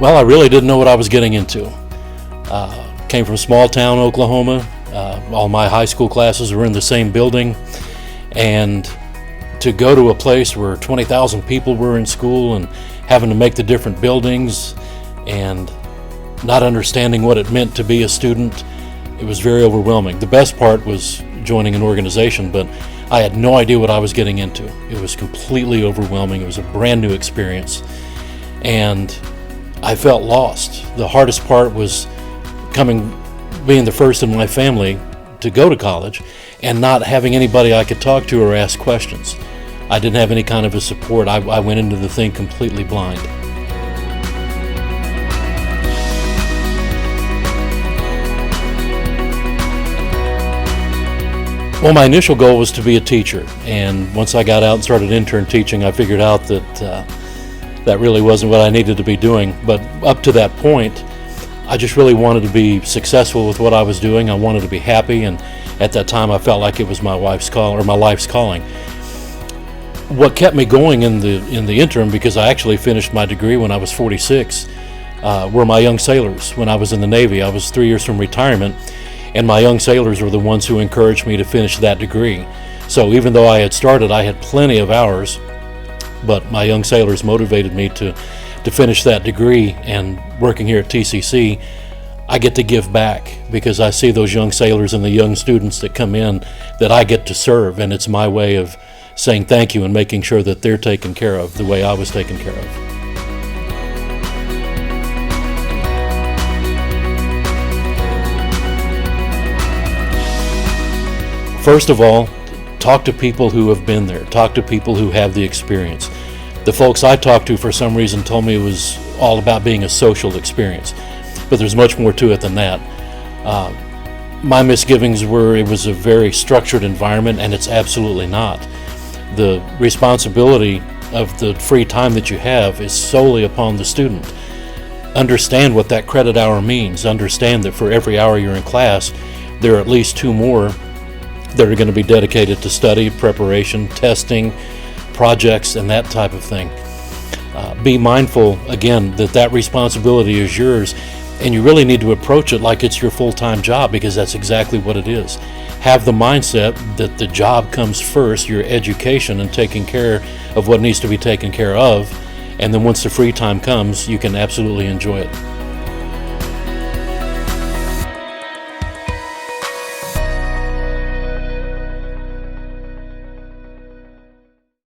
Well, I really didn't know what I was getting into. Came from small town Oklahoma. All my high school classes were in the same building, and to go to a place where 20,000 people were in school and having to make the different buildings and not understanding what it meant to be a student, it was very overwhelming. The best part was joining an organization, but I had no idea what I was getting into. It was completely overwhelming. It was a brand new experience, and I felt lost. The hardest part was being the first in my family to go to college and not having anybody I could talk to or ask questions. I didn't have any kind of a support. I went into the thing completely blind. Well, my initial goal was to be a teacher, and once I got out and started intern teaching, I figured out that that really wasn't what I needed to be doing. But up to that point, I just really wanted to be successful with what I was doing. I wanted to be happy, and at that time I felt like it was my life's calling. What kept me going in the interim, because I actually finished my degree when I was 46, were my young sailors. When I was in the Navy, I was 3 years from retirement, and my young sailors were the ones who encouraged me to finish that degree. So even though I had started, I had plenty of hours, but my young sailors motivated me to finish that degree. And working here at TCC, I get to give back because I see those young sailors and the young students that come in that I get to serve, and it's my way of saying thank you and making sure that they're taken care of the way I was taken care of. First of all, talk to people who have been there. Talk to people who have the experience. The folks I talked to, for some reason, told me it was all about being a social experience, but there's much more to it than that. My misgivings were it was a very structured environment, and it's absolutely not. The responsibility of the free time that you have is solely upon the student. Understand what that credit hour means. Understand that for every hour you're in class, there are at least 2 more that are going to be dedicated to study, preparation, testing, projects, and that type of thing. Be mindful, again, that responsibility is yours, and you really need to approach it like it's your full-time job, because that's exactly what it is. Have the mindset that the job comes first, your education and taking care of what needs to be taken care of, and then once the free time comes, you can absolutely enjoy it.